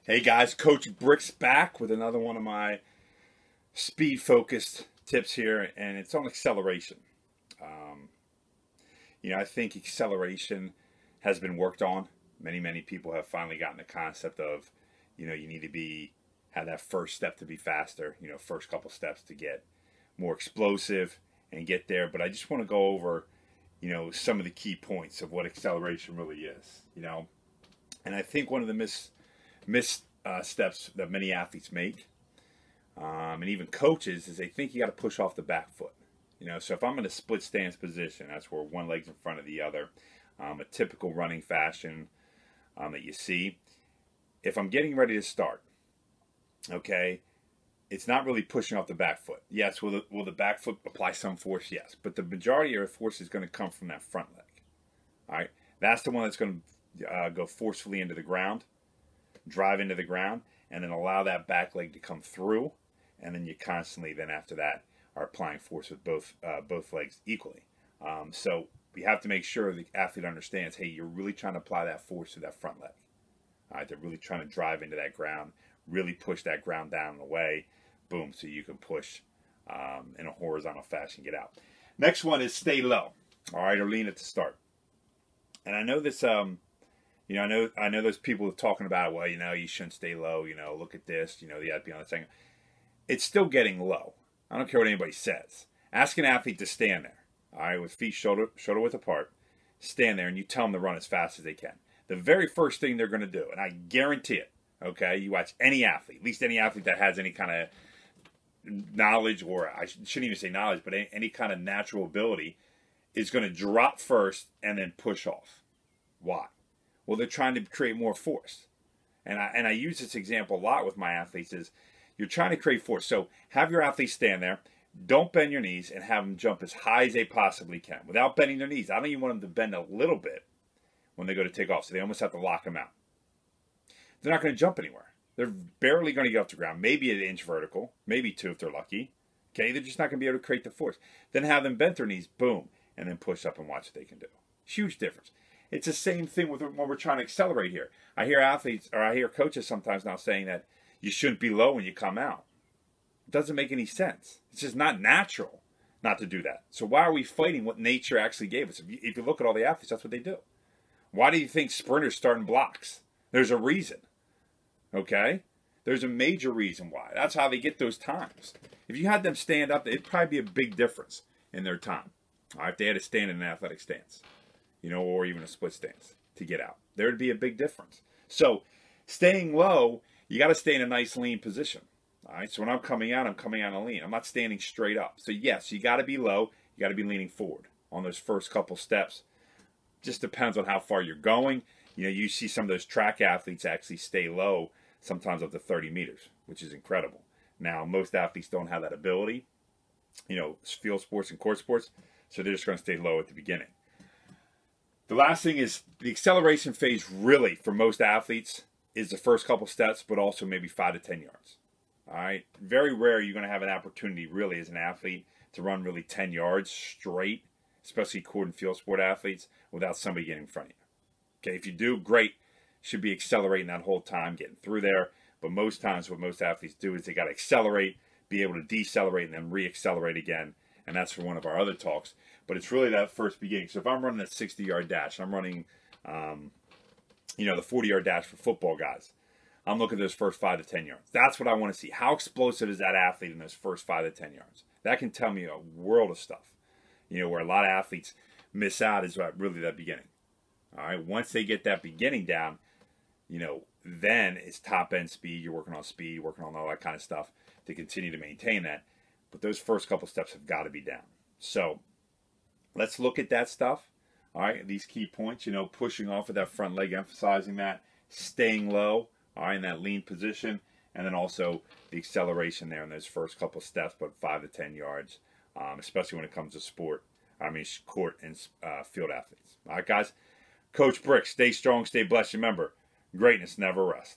Hey guys, Coach Brix back with another one of my speed-focused tips here, and it's on acceleration. I think acceleration has been worked on. Many people have finally gotten the concept of, you need to have that first step to be faster, first couple steps to get more explosive and get there. But I just want to go over, some of the key points of what acceleration really is, And I think one of the missteps that many athletes make, and even coaches, is they think you got to push off the back foot. So if I'm in a split stance position, that's where one leg's in front of the other, a typical running fashion that you see. If I'm getting ready to start, okay, it's not really pushing off the back foot. Yes, will the back foot apply some force? Yes, but the majority of the force is going to come from that front leg. All right, that's the one that's going to go forcefully into the ground, drive into the ground, and then allow that back leg to come through, and then you constantly then after that are applying force with both legs equally. So we have to make sure the athlete understands, hey, you're really trying to apply that force to that front leg. All right, they're really trying to drive into that ground, really push that ground down and away, boom, so you can push in a horizontal fashion, get out. Next one is stay low, all right, or lean at the start. And I know this, I know there's people talking about, well, you shouldn't stay low, look at this, you have to be on the thing. It's still getting low. I don't care what anybody says. Ask an athlete to stand there, all right, with feet shoulder width apart, stand there, and you tell them to run as fast as they can. The very first thing they're going to do, and I guarantee it, okay, you watch any athlete, at least any athlete that has any kind of knowledge, or I shouldn't even say knowledge, but any kind of natural ability, is going to drop first and then push off. Why? Well, they're trying to create more force. And I use this example a lot with my athletes is, you're trying to create force. So have your athletes stand there. Don't bend your knees and have them jump as high as they possibly can without bending their knees. I don't even want them to bend a little bit when they go to take off. So they almost have to lock them out. They're not going to jump anywhere. They're barely going to get off the ground. Maybe an inch vertical. Maybe two if they're lucky. Okay, they're just not going to be able to create the force. Then have them bend their knees. Boom. And then push up and watch what they can do. Huge difference. It's the same thing with when we're trying to accelerate here. I hear athletes, or I hear coaches sometimes now saying that you shouldn't be low when you come out. It doesn't make any sense. It's just not natural not to do that. So why are we fighting what nature actually gave us? If you look at all the athletes, that's what they do. Why do you think sprinters start in blocks? There's a reason. Okay? There's a major reason why. That's how they get those times. If you had them stand up, it'd probably be a big difference in their time. All right, if they had to stand in an athletic stance, or even a split stance to get out. There would be a big difference. So staying low, you got to stay in a nice lean position. All right, so when I'm coming out on lean. I'm not standing straight up. So yes, you got to be low. You got to be leaning forward on those first couple steps. Just depends on how far you're going. You see some of those track athletes actually stay low sometimes up to 30 meters, which is incredible. Now, most athletes don't have that ability, field sports and court sports, so they're just going to stay low at the beginning. The last thing is the acceleration phase really, for most athletes, is the first couple steps, but also maybe 5 to 10 yards. All right? Very rare you're going to have an opportunity really as an athlete to run really 10 yards straight, especially court and field sport athletes, without somebody getting in front of you. Okay, if you do, great. Should be accelerating that whole time, getting through there. But most times what most athletes do is they got to accelerate, be able to decelerate, and then re-accelerate again. And that's for one of our other talks. But it's really that first beginning. So if I'm running a 60-yard dash, I'm running, the 40-yard dash for football guys. I'm looking at those first 5 to 10 yards. That's what I want to see. How explosive is that athlete in those first 5 to 10 yards? That can tell me a world of stuff. Where a lot of athletes miss out is really that beginning. All right. Once they get that beginning down, then it's top-end speed. You're working on speed, working on all that kind of stuff to continue to maintain that. But those first couple steps have got to be down. So let's look at that stuff. All right, these key points, pushing off of that front leg, emphasizing that, staying low, all right, in that lean position, and then also the acceleration there in those first couple steps, but 5 to 10 yards, especially when it comes to court and field athletes. All right, guys, Coach Brix, stay strong, stay blessed. Remember, greatness never rests.